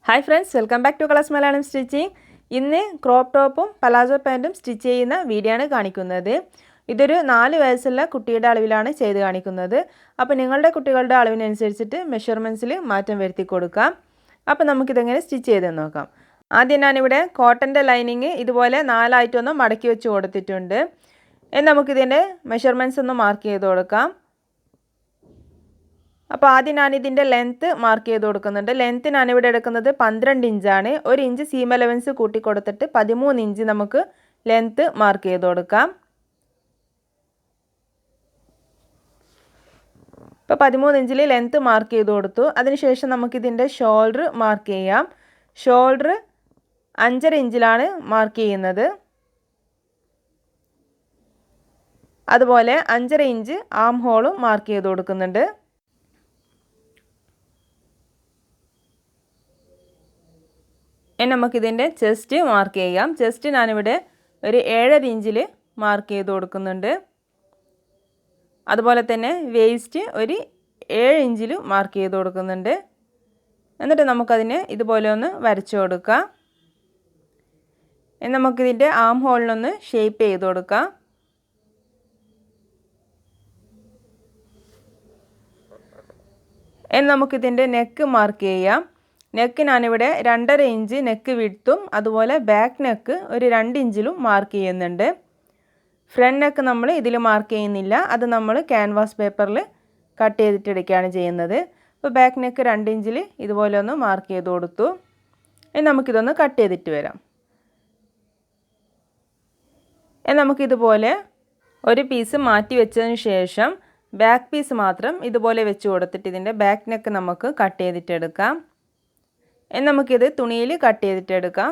Hi friends, welcome back to Class Malayalam Stitching. ഇന്ന് crop ടോപ്പും palazzo പാൻറ്റും stitch ചെയ്യുന്ന വീഡിയോ ആണ് കാണിക്കുന്നത്. ഇതൊരു 4 വയസ്സുള്ള കുട്ടിയുടെ അളവിലാണ് ചെയ്ത് കാണിക്കുന്നത്. അപ്പോൾ നിങ്ങളുടെ കുട്ടികളുടെ അളവിനനുസരിച്ചിട്ട് മെഷർമെന്റ്സിൽ മാറ്റം വരുത്തി കൊടുക്കാം. അപ്പോൾ നമുക്ക് ഇതെങ്ങനെ സ്റ്റിച്ച് ചെയ്തെന്ന് നോക്കാം. ആദ്യം ഞാൻ ഇവിടെ കോട്ടന്റെ ലൈനിങ് ഇതുപോലെ 4 ആയിട്ടൊന്ന് മടക്കി വെച്ച് കൊടുത്തിട്ടുണ്ട്. നമുക്ക് ഇതിന്റെ മെഷർമെന്റ്സ് ഒന്ന് മാർക്ക് ചെയ്ത് കൊടുക്കാം. അപ്പോൾ ആദ്യം ഞാൻ ഇതിന്റെ ലെങ്ത് മാർക്ക് ചെയ്ത് കൊടുക്കുന്നുണ്ട്. ലെങ്ത് ഞാൻ ഇവിടെ എടുക്കുന്നത് 12 ഇഞ്ചാണ്. 1 ഇഞ്ച് സീം അലവൻസ് കൂട്ടി കൊടുത്തിട്ട് 13 ഇഞ്ച് നമുക്ക് ലെങ്ത് മാർക്ക് ചെയ്ത് കൊടുക്കാം. അപ്പോൾ 13 ഇഞ്ചിൽ ലെങ്ത് മാർക്ക് ചെയ്ത് കൊടുത്തു. അതിനുശേഷം നമുക്ക് ഇതിന്റെ ഷോൾഡർ മാർക്ക് ചെയ്യാം. ഷോൾഡർ 5.5 ഇഞ്ചിലാണ് മാർക്ക് ചെയ്യുന്നത്. അതുപോലെ 5.5 ഇഞ്ച് ആം ഹോളും മാർക്ക് ചെയ്ത് കൊടുക്കുന്നുണ്ട്. ഇനി നമുക്കിതിൻ്റെ ചെസ്റ്റ് മാർക്ക് ചെയ്യാം. ചെസ്റ്റ് ഞാനിവിടെ ഒരു 7.5 ഇഞ്ചിൽ മാർക്ക് ചെയ്ത് കൊടുക്കുന്നുണ്ട്. അതുപോലെ തന്നെ വേസ്റ്റ് ഒരു 7 ഇഞ്ചിൽ മാർക്ക് ചെയ്ത് കൊടുക്കുന്നുണ്ട്. എന്നിട്ട് നമുക്കതിനെ ഇതുപോലെ ഒന്ന് വരച്ചു കൊടുക്കാം. ഇനി നമുക്കിതിൻ്റെ ആം ഹോളിനൊന്ന് ഷേപ്പ് ചെയ്ത് കൊടുക്കാം. ഇനി നമുക്കിതിൻ്റെ നെക്ക് മാർക്ക് ചെയ്യാം. നെക്ക് ഞാനിവിടെ 2.5 ഇഞ്ച് നെക്ക് വിഡ്ത്തും അതുപോലെ ബാക്ക് നെക്ക് ഒരു 2 ഇഞ്ചിലും മാർക്ക് ചെയ്യുന്നുണ്ട്. ഫ്രണ്ട് നെക്ക് നമ്മൾ ഇതിൽ മാർക്ക് ചെയ്യുന്നില്ല. അത് നമ്മൾ ക്യാൻവാസ് പേപ്പറിൽ കട്ട് ചെയ്തിട്ടെടുക്കുകയാണ് ചെയ്യുന്നത്. അപ്പോൾ ബാക്ക് നെക്ക് 2 ഇഞ്ചിൽ ഇതുപോലെ ഒന്ന് മാർക്ക് ചെയ്ത് കൊടുത്തു. ഇനി നമുക്കിതൊന്ന് കട്ട് ചെയ്തിട്ട് വരാം. ഇനി നമുക്കിതുപോലെ ഒരു പീസ് മാറ്റി വെച്ചതിന് ശേഷം ബാക്ക് പീസ് മാത്രം ഇതുപോലെ വെച്ച് കൊടുത്തിട്ട് ഇതിൻ്റെ ബാക്ക് നെക്ക് നമുക്ക് കട്ട് ചെയ്തിട്ടെടുക്കാം. ഇനി നമുക്കിത് തുണിയിൽ കട്ട് ചെയ്തിട്ടെടുക്കാം.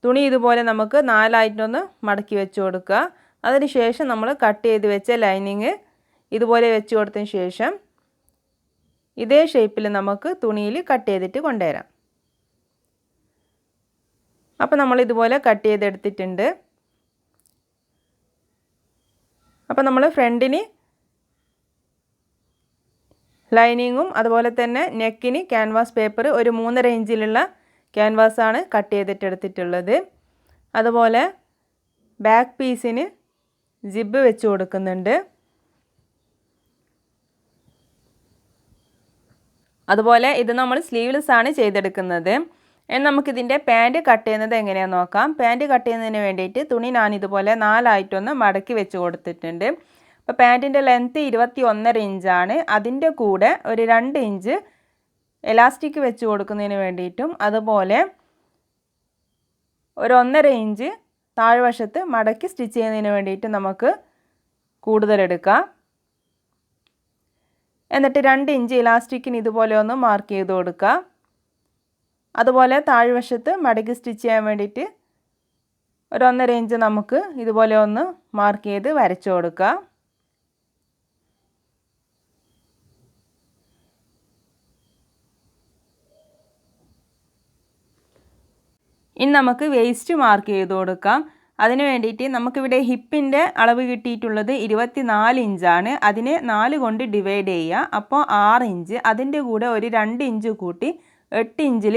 തുണി ഇതുപോലെ നമുക്ക് 4 ആയിട്ടൊന്ന് മടക്കി വെച്ച് കൊടുക്കുക. അതിനുശേഷം നമ്മൾ കട്ട് ചെയ്ത് വെച്ച ലൈനിങ് ഇതുപോലെ വെച്ച് കൊടുത്തതിന് ശേഷം ഇതേ ഷേപ്പിൽ നമുക്ക് തുണിയിൽ കട്ട് ചെയ്തിട്ട് കൊണ്ടുവരാം. അപ്പോൾ നമ്മൾ ഇതുപോലെ കട്ട് ചെയ്തെടുത്തിട്ടുണ്ട്. അപ്പോൾ നമ്മൾ ഫ്രണ്ടിന് ലൈനിങ്ങും അതുപോലെ തന്നെ നെക്കിന് ക്യാൻവാസ് പേപ്പർ ഒരു 3.5 ഇഞ്ചിലുള്ള ക്യാൻവാസാണ് കട്ട് ചെയ്തിട്ടെടുത്തിട്ടുള്ളത്. അതുപോലെ ബാക്ക് പീസിന് ജിബ് വെച്ച് കൊടുക്കുന്നുണ്ട്. അതുപോലെ ഇത് നമ്മൾ സ്ലീവ്ലെസ് ആണ് ചെയ്തെടുക്കുന്നത്. ഇനി നമുക്കിതിൻ്റെ പാൻറ്റ് കട്ട് ചെയ്യുന്നത് എങ്ങനെയാണെന്ന് നോക്കാം. പാൻറ്റ് കട്ട് ചെയ്യുന്നതിന് വേണ്ടിയിട്ട് തുണി ഞാൻ ഇതുപോലെ 4 ആയിട്ടൊന്ന് മടക്കി വെച്ച് കൊടുത്തിട്ടുണ്ട്. അപ്പോൾ പാൻറ്റിൻ്റെ ലെങ്ത്ത് 21.5 ഇഞ്ചാണ്. അതിൻ്റെ കൂടെ ഒരു 2 ഇഞ്ച് എലാസ്റ്റിക് വെച്ച് കൊടുക്കുന്നതിന് വേണ്ടിയിട്ടും അതുപോലെ ഒരു 1.5 ഇഞ്ച് താഴ്വശത്ത് മടക്കി സ്റ്റിച്ച് ചെയ്യുന്നതിന് വേണ്ടിയിട്ട് നമുക്ക് കൂടുതലെടുക്കാം. എന്നിട്ട് 2 ഇഞ്ച് ഇലാസ്റ്റിക്കിന് ഇതുപോലെ ഒന്ന് മാർക്ക് ചെയ്ത് കൊടുക്കുക. അതുപോലെ താഴ്വശത്ത് മടക്കി സ്റ്റിച്ച് ചെയ്യാൻ വേണ്ടിയിട്ട് ഒരു 1.5 ഇഞ്ച് നമുക്ക് ഇതുപോലെ ഒന്ന് മാർക്ക് ചെയ്ത് വരച്ചു കൊടുക്കുക. ഇനി നമുക്ക് വേസ്റ്റ് മാർക്ക് ചെയ്ത് കൊടുക്കാം. അതിന് വേണ്ടിയിട്ട് നമുക്കിവിടെ ഹിപ്പിൻ്റെ അളവ് കിട്ടിയിട്ടുള്ളത് 24 ഇഞ്ചാണ്. അതിനെ 4 കൊണ്ട് ഡിവൈഡ് ചെയ്യുക. അപ്പോൾ 6 ഇഞ്ച്. അതിൻ്റെ കൂടെ ഒരു 2 ഇഞ്ച് കൂട്ടി 8 ഇഞ്ചിൽ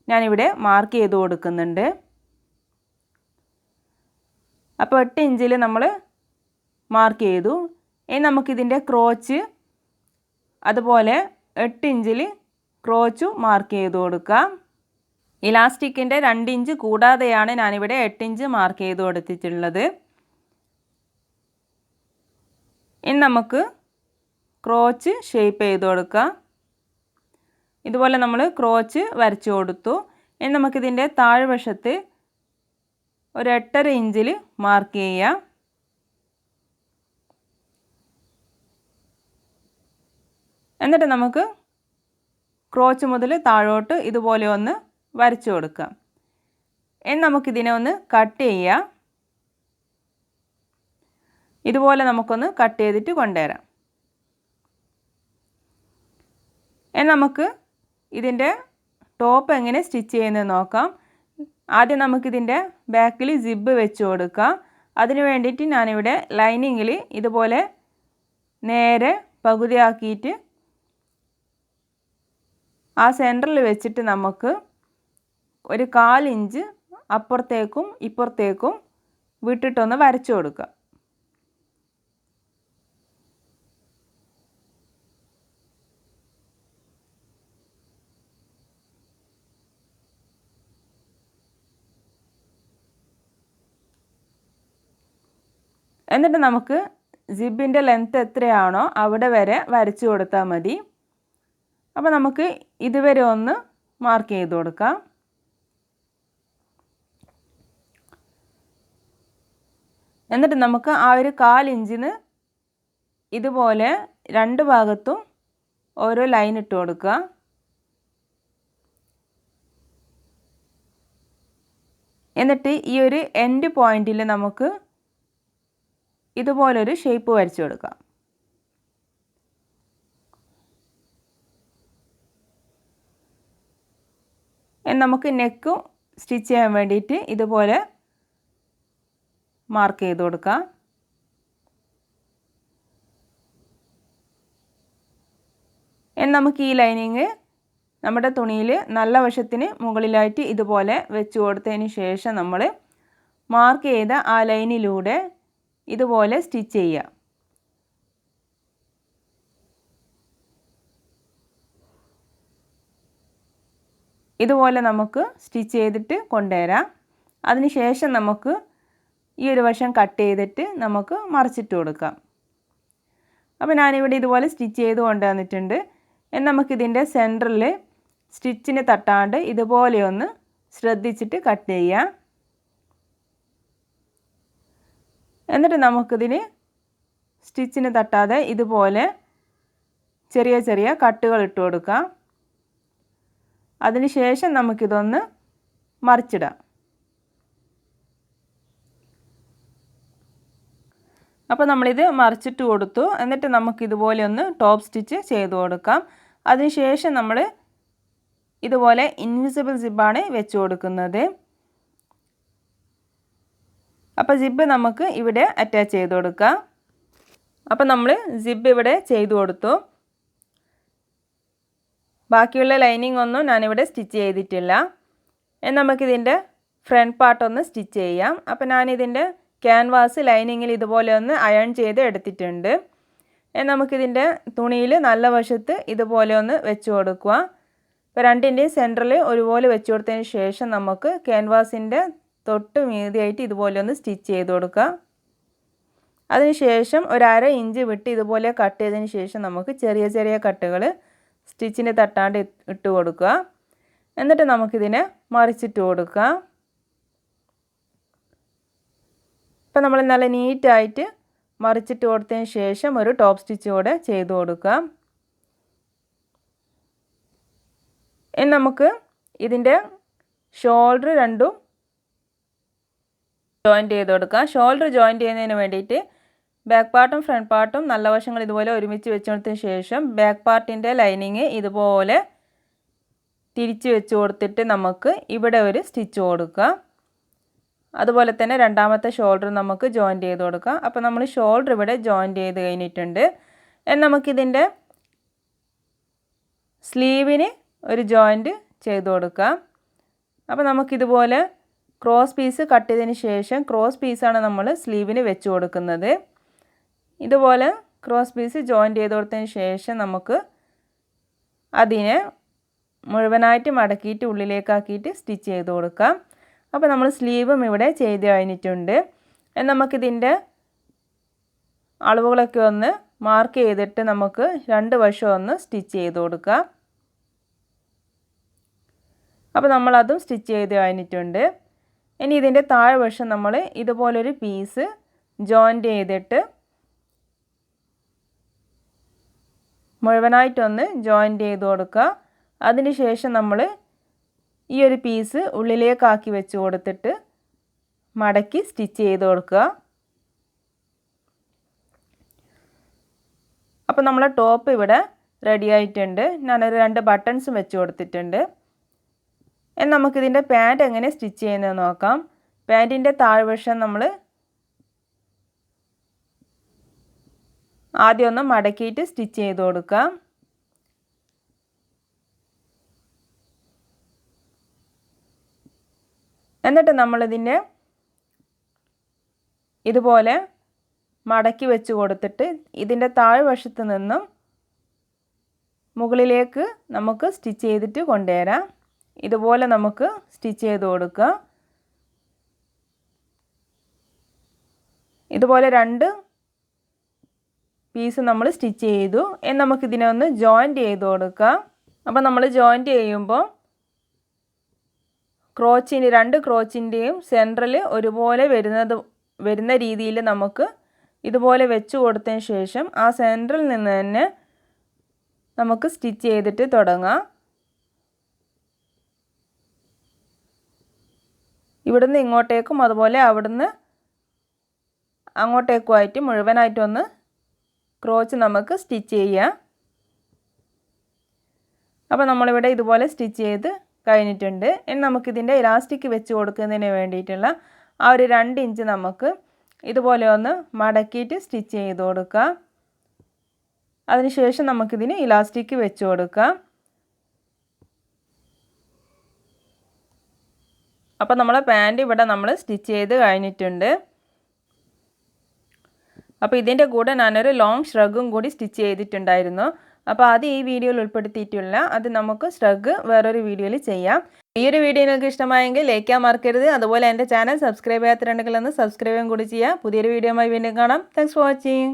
ഞാനിവിടെ മാർക്ക് ചെയ്ത് കൊടുക്കുന്നുണ്ട്. അപ്പോൾ 8 ഇഞ്ചിൽ നമ്മൾ മാർക്ക് ചെയ്തു. ഇനി നമുക്കിതിൻ്റെ ക്രോച്ച് അതുപോലെ 8 ഇഞ്ചിൽ ക്രോച്ചും മാർക്ക് ചെയ്ത് കൊടുക്കാം. ഇലാസ്റ്റിക്കിൻ്റെ 2 ഇഞ്ച് കൂടാതെയാണ് ഞാനിവിടെ 8 ഇഞ്ച് മാർക്ക് ചെയ്ത് കൊടുത്തിട്ടുള്ളത്. ഇനി നമുക്ക് ക്രോച്ച് ഷേപ്പ് ചെയ്ത് കൊടുക്കാം. ഇതുപോലെ നമ്മൾ ക്രോച്ച് വരച്ചു കൊടുത്തു. ഇനി നമുക്കിതിൻ്റെ താഴ്വശത്ത് ഒരു 8.5 ഇഞ്ചിൽ മാർക്ക് ചെയ്യാം. എന്നിട്ട് നമുക്ക് ക്രോച്ച് മുതൽ താഴോട്ട് ഇതുപോലെ ഒന്ന് വരച്ചു കൊടുക്കാം. ഇനി നമുക്കിതിനെ ഒന്ന് കട്ട് ചെയ്യാം. ഇതുപോലെ നമുക്കൊന്ന് കട്ട് ചെയ്തിട്ട് കൊണ്ടുവരാം. ഇനി നമുക്ക് ഇതിൻ്റെ ടോപ്പ് എങ്ങനെ സ്റ്റിച്ച് ചെയ്യുന്നത് നോക്കാം. ആദ്യം നമുക്കിതിൻ്റെ ബാക്കിൽ സിബ് വെച്ച് കൊടുക്കാം. അതിന് വേണ്ടിയിട്ട് ഞാനിവിടെ ലൈനിങ്ങിൽ ഇതുപോലെ നേരെ പകുതിയാക്കിയിട്ട് ആ സെൻറ്ററിൽ വെച്ചിട്ട് നമുക്ക് ഒരു 1/4 ഇഞ്ച് അപ്പുറത്തേക്കും ഇപ്പുറത്തേക്കും വിട്ടിട്ടൊന്ന് വരച്ചു കൊടുക്കുക. എന്നിട്ട് നമുക്ക് സിബിൻ്റെ ലെങ്ത്ത് എത്രയാണോ അവിടെ വരെ വരച്ചു കൊടുത്താൽ മതി. അപ്പോൾ നമുക്ക് ഇതുവരെ ഒന്ന് മാർക്ക് ചെയ്ത് കൊടുക്കാം. എന്നിട്ട് നമുക്ക് ആ ഒരു 1/4 ഇഞ്ചിന് ഇതുപോലെ രണ്ട് ഭാഗത്തും ഓരോ ലൈൻ ഇട്ട് കൊടുക്കുക. എന്നിട്ട് ഈ ഒരു എൻഡ് പോയിന്റിൽ നമുക്ക് ഇതുപോലൊരു ഷേപ്പ് വരച്ചു കൊടുക്കാം. നമുക്ക് നെക്ക് സ്റ്റിച്ച് ചെയ്യാൻ വേണ്ടിയിട്ട് ഇതുപോലെ മാർക്ക് ചെയ്ത് കൊടുക്കാം. നമുക്ക് ഈ ലൈനിങ് നമ്മുടെ തുണിയിൽ നല്ല വശത്തിന് മുകളിലായിട്ട് ഇതുപോലെ വെച്ച് കൊടുത്തതിന് ശേഷം നമ്മൾ മാർക്ക് ചെയ്ത ആ ലൈനിലൂടെ ഇതുപോലെ സ്റ്റിച്ച് ചെയ്യുക. ഇതുപോലെ നമുക്ക് സ്റ്റിച്ച് ചെയ്തിട്ട് കൊണ്ടുവരാം. അതിനുശേഷം നമുക്ക് ഈ ഒരു വശം കട്ട് ചെയ്തിട്ട് നമുക്ക് മറിച്ചിട്ട് കൊടുക്കാം. അപ്പോൾ ഞാനിവിടെ ഇതുപോലെ സ്റ്റിച്ച് ചെയ്ത് കൊണ്ടുവന്നിട്ടുണ്ട്. നമുക്കിതിൻ്റെ സെൻറ്ററിൽ സ്റ്റിച്ചിന് തട്ടാണ്ട് ഇതുപോലെ ഒന്ന് ശ്രദ്ധിച്ചിട്ട് കട്ട് ചെയ്യാം. എന്നിട്ട് നമുക്കിതിന് സ്റ്റിച്ചിന് തട്ടാതെ ഇതുപോലെ ചെറിയ ചെറിയ കട്ടുകൾ ഇട്ട് കൊടുക്കാം. അതിനുശേഷം നമുക്കിതൊന്ന് മറിച്ചിടാം. അപ്പോൾ നമ്മളിത് മറിച്ചിട്ട് കൊടുത്തു. എന്നിട്ട് നമുക്കിതുപോലെ ഒന്ന് ടോപ്പ് സ്റ്റിച്ച് ചെയ്ത് കൊടുക്കാം. അതിനുശേഷം നമ്മൾ ഇതുപോലെ ഇൻവിസിബിൾ സിബാണ് വെച്ച് കൊടുക്കുന്നത്. അപ്പോൾ സിബ് നമുക്ക് ഇവിടെ അറ്റാച്ച് ചെയ്ത് കൊടുക്കാം. അപ്പോൾ നമ്മൾ സിബ് ഇവിടെ ചെയ്തു കൊടുത്തു. ബാക്കിയുള്ള ലൈനിങ് ഒന്നും ഞാനിവിടെ സ്റ്റിച്ച് ചെയ്തിട്ടില്ല. നമുക്കിതിൻ്റെ ഫ്രണ്ട് പാർട്ടൊന്ന് സ്റ്റിച്ച് ചെയ്യാം. അപ്പോൾ ഞാനിതിൻ്റെ ക്യാൻവാസ് ലൈനിങ്ങിൽ ഇതുപോലെ ഒന്ന് അയൺ ചെയ്ത് എടുത്തിട്ടുണ്ട്. നമുക്കിതിൻ്റെ തുണിയിൽ നല്ല വശത്ത് ഇതുപോലെ ഒന്ന് വെച്ച് കൊടുക്കുക. ഇപ്പോൾ രണ്ടിൻ്റെയും സെൻറ്ററിൽ ഒരുപോലെ വെച്ച് കൊടുത്തതിന് ശേഷം നമുക്ക് ക്യാൻവാസിൻ്റെ തൊട്ട് മീതിയായിട്ട് ഇതുപോലെ ഒന്ന് സ്റ്റിച്ച് ചെയ്ത് കൊടുക്കുക. അതിനുശേഷം ഒരു 1/2 ഇഞ്ച് വിട്ട് ഇതുപോലെ കട്ട് ചെയ്തതിന് ശേഷം നമുക്ക് ചെറിയ ചെറിയ കട്ടുകൾ സ്റ്റിച്ചിന് തട്ടാണ്ട് ഇട്ട് കൊടുക്കുക. എന്നിട്ട് നമുക്കിതിനെ മറിച്ചിട്ട് കൊടുക്കുക. ഇപ്പോൾ നമ്മൾ നല്ല നീറ്റായിട്ട് മറിച്ചിട്ട് കൊടുത്തതിന് ശേഷം ഒരു ടോപ്പ് സ്റ്റിച്ച് കൂടെ ചെയ്ത് കൊടുക്കാം. ഇനി നമുക്ക് ഇതിൻ്റെ ഷോൾഡർ രണ്ടും ജോയിൻറ്റ് ചെയ്ത് കൊടുക്കാം. ഷോൾഡർ ജോയിൻറ്റ് ചെയ്യുന്നതിന് വേണ്ടിയിട്ട് ബാക്ക് പാർട്ടും ഫ്രണ്ട് പാർട്ടും നല്ല വശങ്ങൾ ഇതുപോലെ ഒരുമിച്ച് വെച്ച് കൊടുത്തതിന് ശേഷം ബാക്ക് പാർട്ടിൻ്റെ ലൈനിങ് ഇതുപോലെ തിരിച്ച് വെച്ച് കൊടുത്തിട്ട് നമുക്ക് ഇവിടെ ഒരു സ്റ്റിച്ച് കൊടുക്കുക. അതുപോലെ തന്നെ രണ്ടാമത്തെ ഷോൾഡർ നമുക്ക് ജോയിൻറ്റ് ചെയ്ത് കൊടുക്കാം. അപ്പോൾ നമ്മൾ ഷോൾഡർ ഇവിടെ ജോയിൻറ്റ് ചെയ്ത് കഴിഞ്ഞിട്ടുണ്ട്. നമുക്കിതിൻ്റെ സ്ലീവിന് ഒരു ജോയിൻറ്റ് ചെയ്ത് കൊടുക്കാം. അപ്പോൾ നമുക്കിതുപോലെ ക്രോസ് പീസ് കട്ട് ചെയ്തതിന് ശേഷം ക്രോസ് പീസാണ് നമ്മൾ സ്ലീവിന് വെച്ച് കൊടുക്കുന്നത്. ഇതുപോലെ ക്രോസ് പീസ് ജോയിൻറ്റ് ചെയ്ത് കൊടുത്തതിന് ശേഷം നമുക്ക് അതിനെ മുഴുവനായിട്ട് മടക്കിയിട്ട് ഉള്ളിലേക്കാക്കിയിട്ട് സ്റ്റിച്ച് ചെയ്ത് കൊടുക്കാം. അപ്പോൾ നമ്മൾ സ്ലീവും ഇവിടെ ചെയ്ത് കഴിഞ്ഞിട്ടുണ്ട്. നമുക്കിതിൻ്റെ അളവുകളൊക്കെ ഒന്ന് മാർക്ക് ചെയ്തിട്ട് നമുക്ക് രണ്ട് വശം ഒന്ന് സ്റ്റിച്ച് ചെയ്ത് കൊടുക്കാം. അപ്പോൾ നമ്മളതും സ്റ്റിച്ച് ചെയ്ത് കഴിഞ്ഞിട്ടുണ്ട്. ഇനി ഇതിൻ്റെ താഴെ വശം നമ്മൾ ഇതുപോലൊരു പീസ് ജോയിൻറ്റ് ചെയ്തിട്ട് മുഴുവനായിട്ടൊന്ന് ജോയിൻറ്റ് ചെയ്ത് കൊടുക്കുക. അതിനുശേഷം നമ്മൾ ഈ ഒരു പീസ് ഉള്ളിലേക്കാക്കി വെച്ച് കൊടുത്തിട്ട് മടക്കി സ്റ്റിച്ച് ചെയ്ത് കൊടുക്കുക. അപ്പോൾ നമ്മളെ ടോപ്പ് ഇവിടെ റെഡി ആയിട്ടുണ്ട്. ഞാനൊരു 2 ബട്ടൺസും വെച്ച് കൊടുത്തിട്ടുണ്ട്. നമുക്കിതിൻ്റെ പാൻറ്റ് എങ്ങനെ സ്റ്റിച്ച് ചെയ്യുന്നത് നോക്കാം. പാൻറ്റിൻ്റെ താഴ്വശം നമ്മൾ ആദ്യം ഒന്ന് മടക്കിയിട്ട് സ്റ്റിച്ച് ചെയ്ത് കൊടുക്കാം. എന്നിട്ട് നമ്മളിതിനെ ഇതുപോലെ മടക്കി വെച്ച് കൊടുത്തിട്ട് ഇതിൻ്റെ താഴ്വശത്ത് നിന്നും മുകളിലേക്ക് നമുക്ക് സ്റ്റിച്ച് ചെയ്തിട്ട് കൊണ്ടുവരാം. ഇതുപോലെ നമുക്ക് സ്റ്റിച്ച് ചെയ്ത് കൊടുക്കുക. ഇതുപോലെ 2 പീസ് നമ്മൾ സ്റ്റിച്ച് ചെയ്തു. നമുക്കിതിനെ ഒന്ന് ജോയിൻറ്റ് ചെയ്ത് കൊടുക്കാം. അപ്പോൾ നമ്മൾ ജോയിൻറ്റ് ചെയ്യുമ്പോൾ ക്രോച്ചിന് 2 ക്രോച്ചിൻ്റെയും സെൻട്രൽ ഒരുപോലെ വരുന്ന രീതിയിൽ നമുക്ക് ഇതുപോലെ വെച്ച് കൊടുത്തതിന് ശേഷം ആ സെൻട്രൽ നിന്ന് തന്നെ നമുക്ക് സ്റ്റിച്ച് ചെയ്തിട്ട് തുടങ്ങാം. ഇവിടുന്ന് ഇങ്ങോട്ടേക്കും അതുപോലെ അവിടുന്ന് അങ്ങോട്ടേക്കുമായിട്ട് മുഴുവനായിട്ടൊന്ന് ക്രോച്ച് നമുക്ക് സ്റ്റിച്ച് ചെയ്യാം. അപ്പോൾ നമ്മളിവിടെ ഇതുപോലെ സ്റ്റിച്ച് ചെയ്ത് കഴിഞ്ഞിട്ടുണ്ട്. ഇനി നമുക്കിതിൻ്റെ ഇലാസ്റ്റിക് വെച്ച് കൊടുക്കുന്നതിന് വേണ്ടിയിട്ടുള്ള ആ ഒരു 2 ഇഞ്ച് നമുക്ക് ഇതുപോലെ ഒന്ന് മടക്കിയിട്ട് സ്റ്റിച്ച് ചെയ്ത് കൊടുക്കാം. അതിനുശേഷം നമുക്കിതിന് ഇലാസ്റ്റിക് വെച്ച് കൊടുക്കാം. അപ്പോൾ നമ്മളെ പാൻറ് ഇവിടെ നമ്മൾ സ്റ്റിച്ച് ചെയ്ത് കഴിഞ്ഞിട്ടുണ്ട്. അപ്പോൾ ഇതിൻ്റെ കൂടെ ഞാനൊരു ലോങ് ഷ്രഗും കൂടി സ്റ്റിച്ച് ചെയ്തിട്ടുണ്ടായിരുന്നു. അപ്പോൾ അത് ഈ വീഡിയോയിൽ ഉൾപ്പെടുത്തിയിട്ടില്ല. അത് നമുക്ക് ഷ്രഗ് വേറൊരു വീഡിയോയിൽ ചെയ്യാം. ഈ ഒരു വീഡിയോ നിങ്ങൾക്ക് ഇഷ്ടമായെങ്കിൽ ലൈക്ക് ചെയ്യാൻ മറക്കരുത്. അതുപോലെ എൻ്റെ ചാനൽ സബ്സ്ക്രൈബ് ചെയ്യാത്തിട്ടുണ്ടെങ്കിൽ ഒന്ന് സബ്സ്ക്രൈബും കൂടി ചെയ്യുക. പുതിയൊരു വീഡിയോയുമായി വീണ്ടും കാണാം. Thanks for watching.